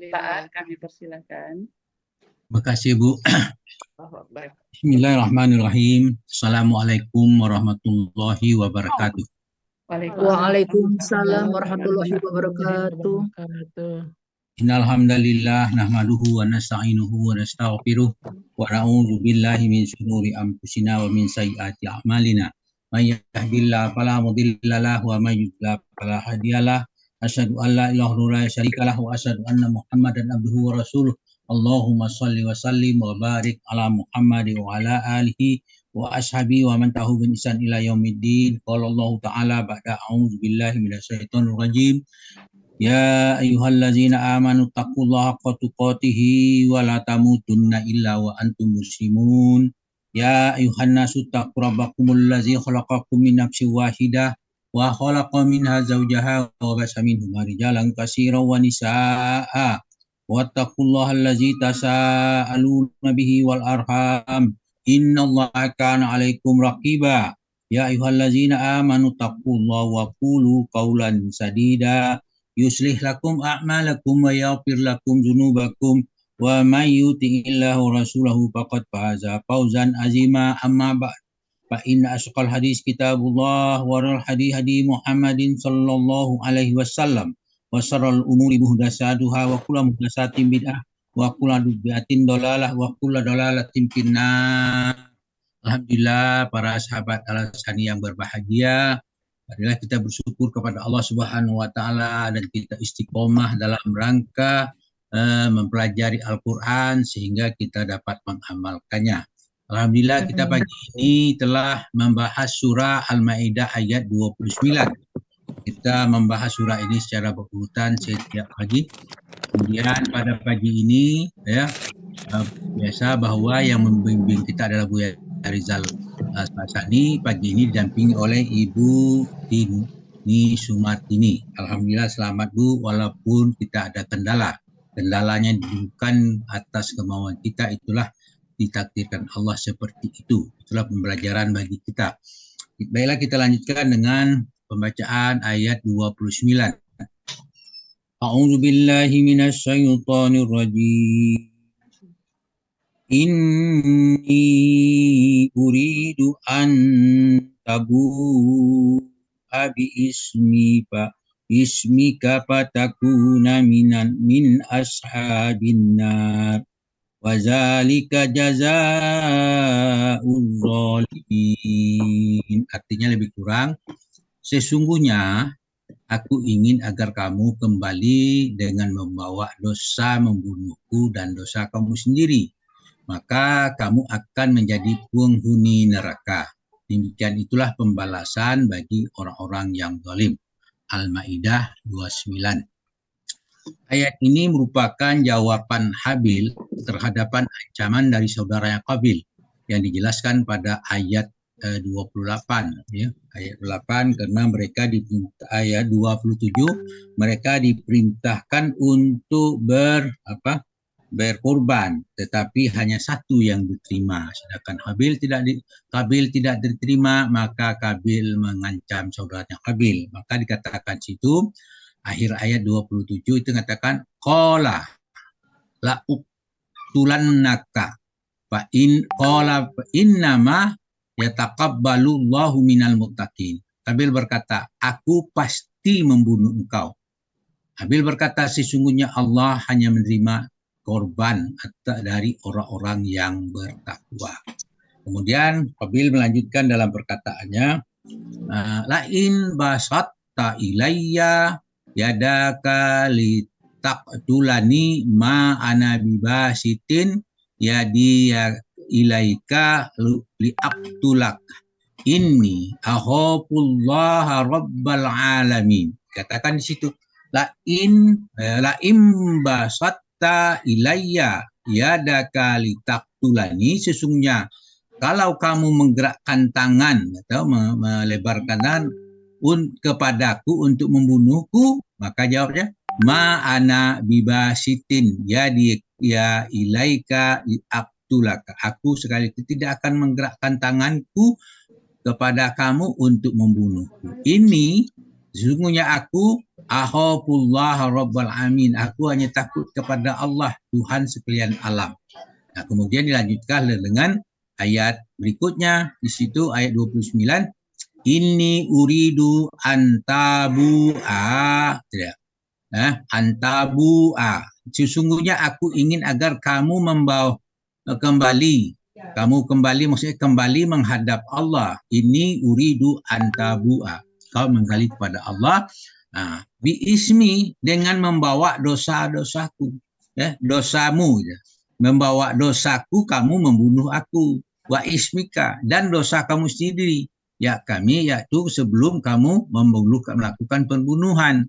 Pak, kami persilakan. Terima kasih Bu. Oh, baik. Bismillahirrahmanirrahim. Assalamualaikum warahmatullahi wabarakatuh. Waalaikumsalam warahmatullahi wabarakatuh. Innal hamdalillah nahmaduhu wa nasta'inuhu wa nastaghfiruh wa na'udzu billahi min shururi anfusina wa min sayyiati a'malina. May yahdihillahu fala mudilla lahu wa may yudlil fala hadiyalah. Asyhadu an la ilaha illallah wa syarika lahu wa asyhadu anna Muhammadan abduhu wa rasuluh. Allahumma shalli wa sallim wa barik ala Muhammad wa ala alihi wa ashabi wa man tahu bin ihsan ila yaumiddin. Qala Allah ta'ala ba'da a'udzu billahi minasyaitonir rajim. Ya ayyuhallazina amanu taqullaha haqqa tuqatih wa la tamutunna illa wa antum muslimun. Ya ayyuhan nasu taqu rabbakumul ladzi khalaqakum min nafsin wahidah wa khalaqa minha zawjaha wa basa minhuma rijalan katsiran wa nisaa'a. Wattaqullaha allazi tasaaluna bihi wal arham. Innallaha kana 'alaikum raqiba. Ya ayyuhallazina amanu taqullaha wa qulu qawlan sadida. Yuslih lakum a'malakum wa yaghfir lakum dzunubakum wa may yuti'illahu rasulahu faqad faza fawzan azima. Amma ba'd, fa inna asqal hadis kitabullah wa ral hadi Muhammadin sallallahu alaihi wasallam wa syarrul umuri muhdatsatuha wa kullu muhdatsatin bid'ah wa kullu bid'atin dhalalah wa kullu dhalalatin finnar. Alhamdulillah, para sahabat Al-Asani yang berbahagia, marilah kita bersyukur kepada Allah Subhanahu wa taala dan kita istiqomah dalam rangka mempelajari Al-Qur'an sehingga kita dapat mengamalkannya. Alhamdulillah, kita pagi ini telah membahas surah Al-Maidah ayat 29. Kita membahas surah ini secara berurutan setiap pagi. Kemudian pada pagi ini biasa bahwa yang membimbing kita adalah Bu Rizal Asani. Pagi ini didampingi oleh Ibu Tini Sumartini. Alhamdulillah selamat Bu, walaupun kita ada kendala. Kendalanya bukan atas kemauan kita, itulah ditakdirkan Allah seperti itu. Itulah pembelajaran bagi kita. Baiklah, kita lanjutkan dengan pembacaan ayat 29. A'udzu billahi minasy syaithanir rajim. Inni uridu an tabu abi ismika fatakuna min ashabin nar wa zalika jazaa'uz zalimin. Artinya lebih kurang, sesungguhnya aku ingin agar kamu kembali dengan membawa dosa membunuhku dan dosa kamu sendiri, maka kamu akan menjadi penghuni neraka. Demikian itulah pembalasan bagi orang-orang yang zalim. Al-Maidah 29. Ayat ini merupakan jawaban Habil terhadap ancaman dari saudaranya Qabil yang dijelaskan pada ayat 28 ya. Ayat 8, karena mereka diperintah, ayat 27 mereka diperintahkan untuk berkorban, tetapi hanya satu yang diterima, sedangkan Qabil tidak diterima, maka Qabil mengancam saudaranya Qabil. Maka dikatakan situ akhir ayat 27 itu mengatakan qala la uqtulannaka fa in qala innama yataqabbalullahu minal muttaqin. Qabil berkata, aku pasti membunuh engkau. Habil berkata, sesungguhnya Allah hanya menerima korban dari orang-orang yang bertakwa. Kemudian Qabil melanjutkan dalam perkataannya, lain basatta ilayya yadaka litaqtulani ma ana bibasitin yadi ilaika liaqtulak inni akhafullaha rabbal alamin. Katakan di situ, lain basatta ilayya yadaka litaqtulani, sesungguhnya kalau kamu menggerakkan tangan atau melebarkan tangan kepadaku untuk membunuhku, maka jawabnya ma ana bibasitin ya ilaika liaqtulaka, aku sekali itu tidak akan menggerakkan tanganku kepada kamu untuk membunuhku. Ini Sesungguhnya aku akhafullah rabbal alamin. Aku hanya takut kepada Allah, Tuhan sekalian alam. Nah, kemudian dilanjutkan dengan ayat berikutnya. Di situ ayat 29. Inni uridu antabu'a. Tidak. Antabu'a. Sesungguhnya aku ingin agar kamu membawa kembali. Kamu kembali, maksudnya kembali menghadap Allah. Ini uridu antabu'a. Kau menggali kepada Allah. Biismi, dengan membawa dosa-dosaku. Dosamu. Membawa dosaku, kamu membunuh aku. Wa ismika, dan dosa kamu sendiri. Ya kami, yaitu sebelum kamu melakukan pembunuhan.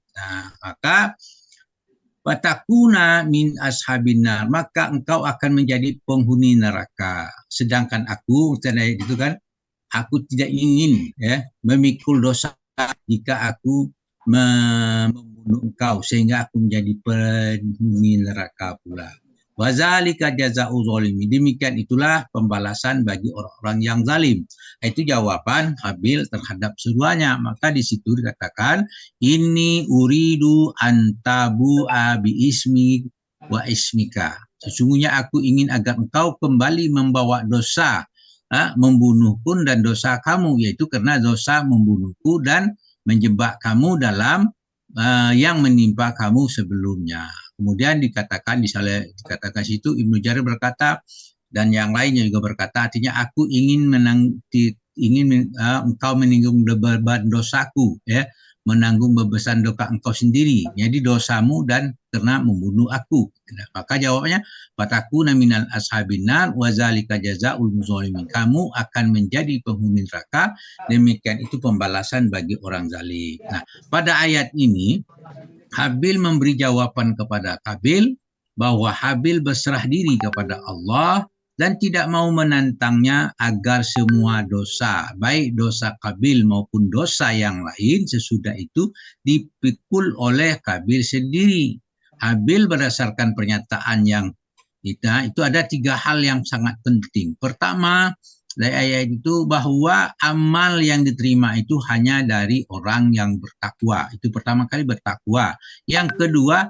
Maka Fatakuna min ashabin nar, maka engkau akan menjadi penghuni neraka. Sedangkan aku, itu kan, aku tidak ingin memikul dosa jika aku membunuh engkau sehingga aku menjadi penghuni neraka pula. Wazalika jazaa'u zalimin. Demikian itulah pembalasan bagi orang-orang yang zalim. Itu jawaban Habil terhadap seruannya. Maka di situ dikatakan, ini uridu antabu'a biismi wa ismika. Sesungguhnya aku ingin agar engkau kembali membawa dosa membunuh pun dan dosa kamu, yaitu karena dosa membunuhku dan menjebak kamu dalam yang menimpa kamu sebelumnya. Kemudian dikatakan situ Ibnu Jarir berkata dan yang lainnya juga berkata, artinya aku ingin engkau menanggung beban dosaku, menanggung beban dosa engkau sendiri. Jadi dosamu dan karena membunuh aku. Maka jawabnya, fatakuna minal ashabin nar wa zalika jazaa'ul muzalimin. Kamu akan menjadi penghuni neraka, demikian itu pembalasan bagi orang zalim. Nah, pada ayat ini Habil memberi jawaban kepada Qabil bahwa Habil berserah diri kepada Allah dan tidak mau menantangnya agar semua dosa, baik dosa Qabil maupun dosa yang lain sesudah itu dipikul oleh Qabil sendiri. Habil berdasarkan pernyataan yang itu ada 3 hal yang sangat penting. Pertama, dari ayat itu bahwa amal yang diterima itu hanya dari orang yang bertakwa. Itu pertama kali bertakwa. Yang kedua,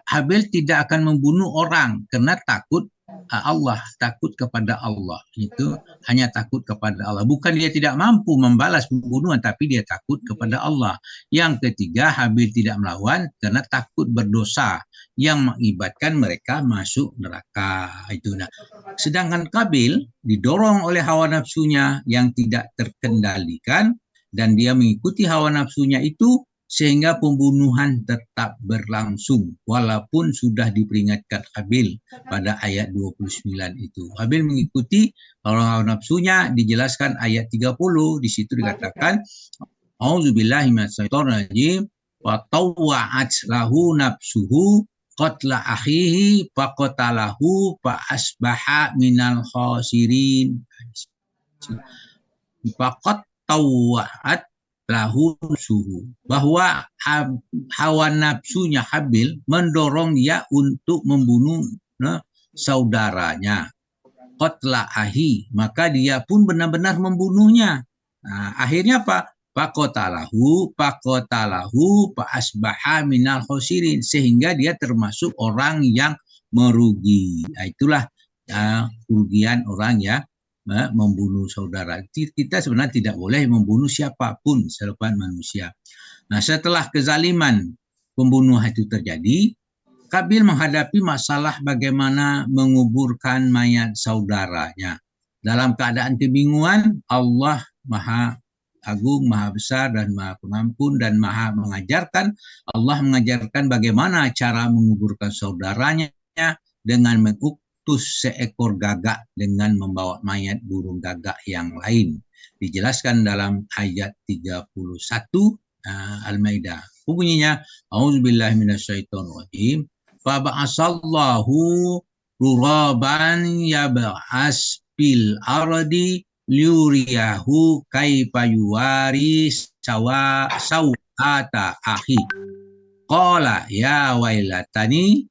Habil tidak akan membunuh orang karena takut Allah, takut kepada Allah. Itu hanya takut kepada Allah. Bukan dia tidak mampu membalas pembunuhan, tapi dia takut kepada Allah. Yang ketiga, Habil tidak melawan karena takut berdosa yang mengibatkan mereka masuk neraka. Itu. Nah, sedangkan Qabil didorong oleh hawa nafsunya yang tidak terkendalikan dan dia mengikuti hawa nafsunya itu sehingga pembunuhan tetap berlangsung walaupun sudah diperingatkan Habil pada ayat 29 itu. Habil mengikuti hawa nafsunya, dijelaskan ayat 30, di situ dikatakan A'udzubillahi minasyaitonir rajim wa tawwa'at lahu nafsuhu qatla akhihi faqatalahu fa asbaha minal khasirin. Faqat tawwa'at lahu suhu, bahwa hawa nafsunya Habil mendorong dia untuk membunuh saudaranya. Qatla ahi, maka dia pun benar-benar membunuhnya. Nah, akhirnya apa? Pakotalahu pa asbaha minal khosirin, sehingga dia termasuk orang yang merugi. Nah, itulah kerugian orang ya membunuh saudara. Kita sebenarnya tidak boleh membunuh siapapun selain manusia. Nah, setelah kezaliman pembunuhan itu terjadi, Qabil menghadapi masalah bagaimana menguburkan mayat saudaranya. Dalam keadaan kebingungan, Allah Maha Agung, Maha Besar, dan Maha Pengampun, dan Maha mengajarkan. Allah mengajarkan bagaimana cara menguburkan saudaranya dengan mengutus seekor gagak dengan membawa mayat burung gagak yang lain. Dijelaskan dalam ayat 31 Al-Maidah. Bunyinya, A'udzubillahi minasyaitonirrajim. Fa ba'asallahu ruraban yab'as bil ardi liuriyahu kaifa yuwari sawata akhi. Qala ya wailatani,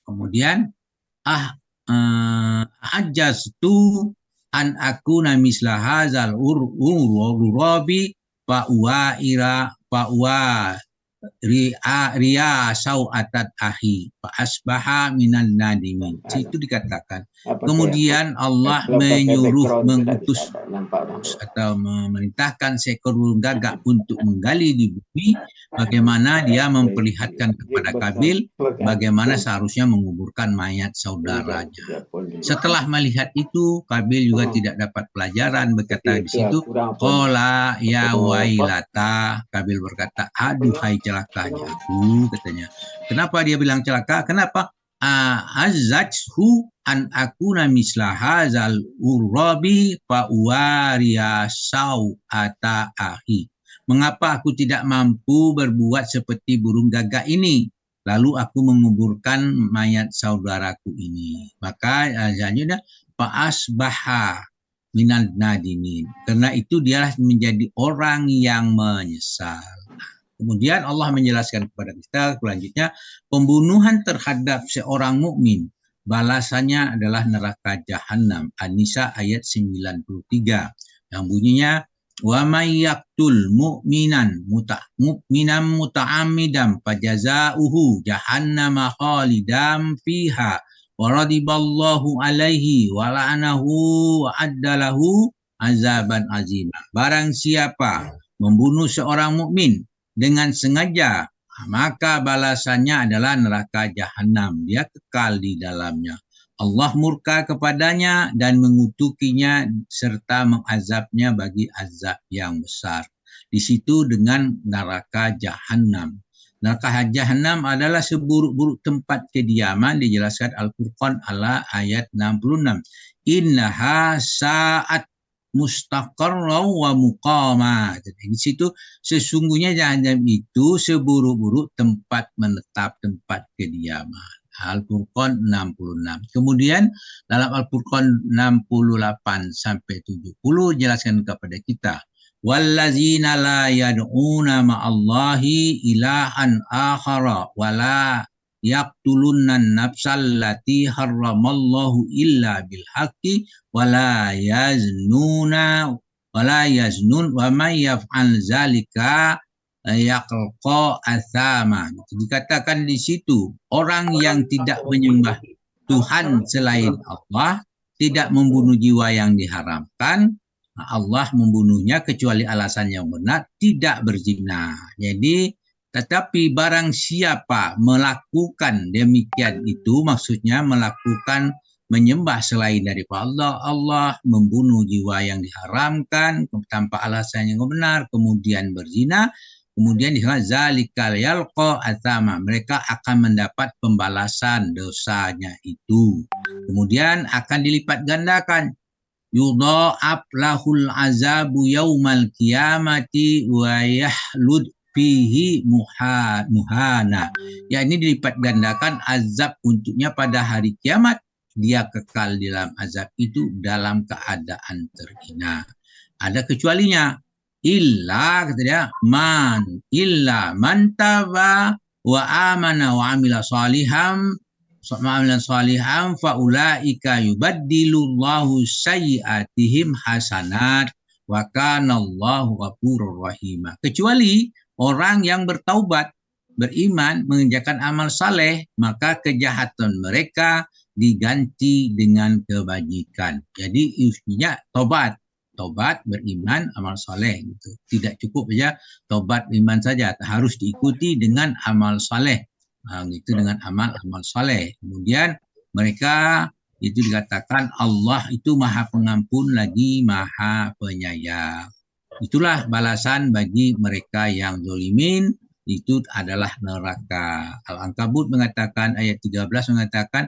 kemudian ajaztu an akuna misla hadzal urabi fa'wa ria sau'atat ahi fa asbaha minan nadimin. Situ dikatakan. Kemudian Allah menyuruh mengutus atau memerintahkan seekor burung gagak untuk menggali di bumi bagaimana dia memperlihatkan kepada Kabil bagaimana seharusnya menguburkan mayat saudaranya. Setelah melihat itu, Kabil juga tidak dapat pelajaran, berkata di situ, qala ya wailata. Kabil berkata, aduhai celakanya aku, katanya. Kenapa dia bilang celaka? Kenapa? Azzajhu an akuna misla hazal urabi fa uwariya sau'ata ahi. Mengapa aku tidak mampu berbuat seperti burung gagak ini? Lalu aku menguburkan mayat saudaraku ini. Maka selanjutnya fa asbaha minal nadimin. Karena itu dialah menjadi orang yang menyesal. Kemudian Allah menjelaskan kepada kita selanjutnya pembunuhan terhadap seorang mukmin balasannya adalah neraka jahanam. An-Nisa ayat 93 yang bunyinya wa may yaqtul mu'minan muta'ammidan fajazauhu jahannama khalidan fiha wa radiballahu alaihi wa la'anahu wa addalahu azaban azima. Barang siapa membunuh seorang mukmin dengan sengaja, maka balasannya adalah neraka jahanam. Dia kekal di dalamnya. Allah murka kepadanya dan mengutukinya serta mengazabnya bagi azab yang besar. Di situ dengan neraka jahanam. Neraka jahanam adalah seburuk-buruk tempat kediaman, dijelaskan Al-Furqan ayat 66. Innaha sa'at mustaqarra wa muqama. Jadi di situ sesungguhnya jahanam itu seburuk-buruk tempat menetap, tempat kediaman. Al-Furqan 66. Kemudian dalam Al-Furqan 68 sampai 70 jelaskan kepada kita wallazina la yad'una ma'allahi ilahan akhara wa la yaqtulunnan nafsal lati harramallahu illa bil haqqi wala yaznun wa may yaf'al zalika yaqqa athama. Dikatakan di situ orang yang tidak menyembah Tuhan selain Allah, tidak membunuh jiwa yang diharamkan, Allah membunuhnya kecuali alasan yang benar, tidak berzina. Jadi tetapi barang siapa melakukan demikian itu, maksudnya melakukan menyembah selain daripada Allah, membunuh jiwa yang diharamkan tanpa alasan yang benar, kemudian berzina, kemudian disebut zalikal yalqa athama, mereka akan mendapat pembalasan dosanya itu. Kemudian akan dilipat gandakan. Yudha'af lahul azabu yaumal qiyamati wa yahlud fihi muhana. Ya, ini dilipat gandakan azab untuknya pada hari kiamat. Dia kekal dalam azab itu dalam keadaan terhina. Ada kecualinya. Illa, kata dia, man taba wa amana wa amila saliham faulaika yubaddilullahu sayyi'atihim hasanat wa kanallahu ghafurur rahim. Kecuali orang yang bertaubat, beriman, mengerjakan amal saleh, maka kejahatan mereka diganti dengan kebajikan. Jadi usinya tobat, beriman, amal saleh gitu. Tidak cukup saja tobat iman saja, harus diikuti dengan amal saleh. Itu dengan amal saleh. Kemudian mereka itu dikatakan Allah itu Maha Pengampun lagi Maha Penyayang. Itulah balasan bagi mereka yang zalimin, itu adalah neraka. Al-Ankabut mengatakan ayat 13 mengatakan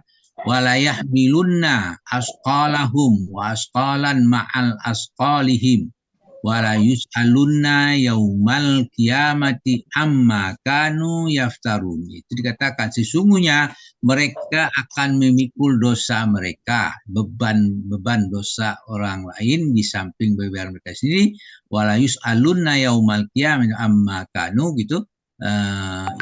wala yahmilunna asqalahum wa asqalan ma'al asqalihim wala yus'alunna yaumal qiyamati amma kanu yaftarun. Itu dikatakan sesungguhnya mereka akan memikul dosa mereka, beban dosa orang lain di samping beban mereka sendiri. Wala yus'alunna yaumal qiyamati amma kanu gitu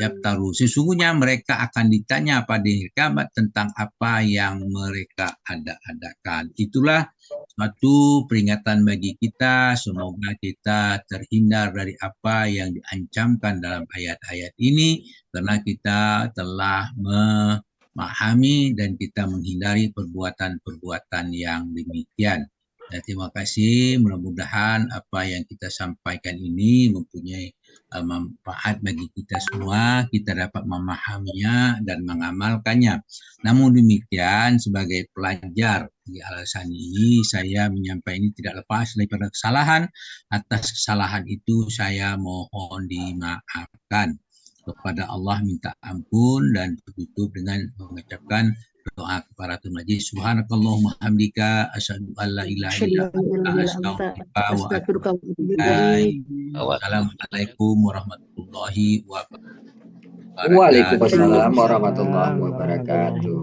yaftarun. Sesungguhnya mereka akan ditanya pada hari kiamat tentang apa yang mereka adakan. Itulah suatu peringatan bagi kita. Semoga kita terhindar dari apa yang diancamkan dalam ayat-ayat ini, karena kita telah memahami dan kita menghindari perbuatan-perbuatan yang demikian. Ya, terima kasih. Mudah-mudahan apa yang kita sampaikan ini mempunyai manfaat bagi kita semua. Kita dapat memahaminya dan mengamalkannya. Namun demikian, sebagai pelajar di alasan ini, saya menyampaikan ini tidak lepas daripada kesalahan. Atas kesalahan itu saya mohon dimaafkan. Kepada Allah minta ampun dan tutup dengan mengucapkan doa kepada Majid. Subhanakallahumma hamdika asyhadu an la ilaha illa anta astaghfiruka wa atubu ilaik. Wassalamualaikum warahmatullahi wabarakatuh. Waalaikumsalam warahmatullahi wabarakatuh.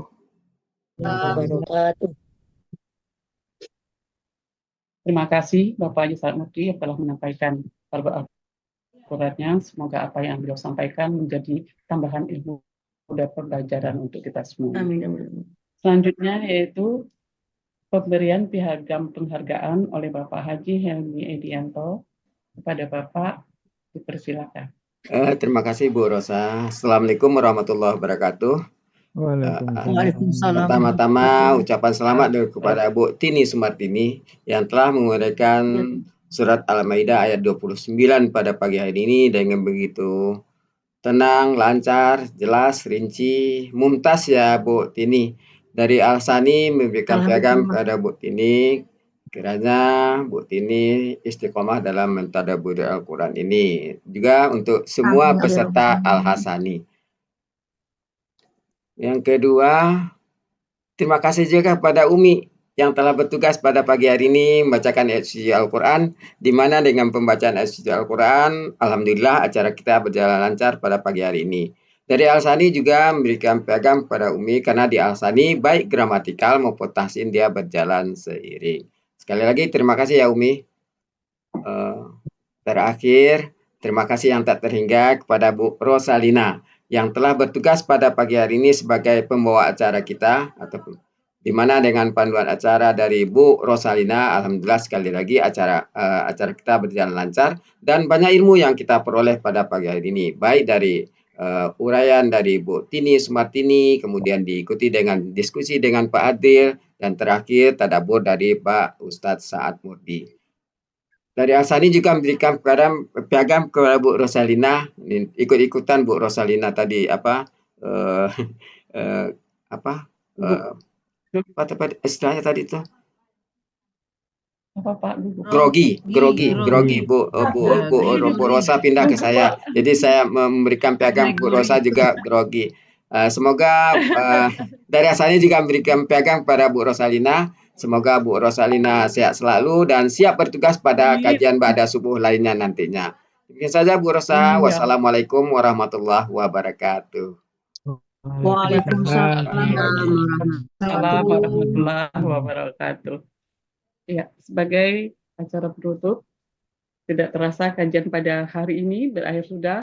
Wabarakatuh. Terima kasih Bapak Haji Said Mukti yang telah menyampaikan Al-Qurannya. Semoga apa yang beliau sampaikan menjadi tambahan ilmu dan pembelajaran untuk kita semua. Amin, amin. Selanjutnya yaitu pemberian piagam penghargaan oleh Bapak Haji Helmi Edianto. Kepada Bapak, dipersilakan. Terima kasih Bu Rosa. Assalamualaikum warahmatullahi wabarakatuh. Waalaikumsalam. Pertama-tama ucapan selamat kepada Bu Tini Sumartini yang telah menguraikan surat Al-Maidah ayat 29 pada pagi hari ini dengan begitu tenang, lancar, jelas, rinci, mumtaz ya Bu Tini. Dari Al-Sani memberikan piagam kepada Bu Tini, kiranya Bu Tini istiqomah dalam mentadabburi Al-Quran ini. Juga untuk semua peserta Al-Hasani. Yang kedua, terima kasih juga kepada Umi yang telah bertugas pada pagi hari ini membacakan ayat suci Al-Quran, di mana dengan pembacaan ayat suci Al-Quran, alhamdulillah acara kita berjalan lancar pada pagi hari ini. Dari Al-Sani juga memberikan piagam kepada Umi, karena di Al-Sani baik gramatikal maupun tahsin dia berjalan seiring. Sekali lagi terima kasih ya Umi. Terakhir, terima kasih yang tak terhingga kepada Bu Rosalina yang telah bertugas pada pagi hari ini sebagai pembawa acara kita, ataupun di mana dengan panduan acara dari Bu Rosalina, alhamdulillah sekali lagi acara kita berjalan lancar dan banyak ilmu yang kita peroleh pada pagi hari ini, baik dari uraian dari Bu Tini Sumartini, kemudian diikuti dengan diskusi dengan Pak Adil, dan terakhir tadabbur dari Pak Ustadz Sa'ad Murdi. Dari Al-Sani juga memberikan piagam kepada Bu Rosalina, ikut-ikutan Bu Rosalina tadi apa istilahnya tadi itu Apa Pak? grogi Bu Rosa pindah ke saya, jadi saya memberikan piagam Bu Rosa juga grogi. Semoga dari Al-Sani juga memberikan piagam kepada Bu Rosalina. Semoga Bu Rosalina sehat selalu dan siap bertugas pada kajian ba'da subuh lainnya nantinya. Demikian saja Bu Rosa. Wassalamualaikum warahmatullahi wabarakatuh. Waalaikumsalam warahmatullahi wabarakatuh. Ya, sebagai acara penutup, tidak terasa kajian pada hari ini berakhir sudah.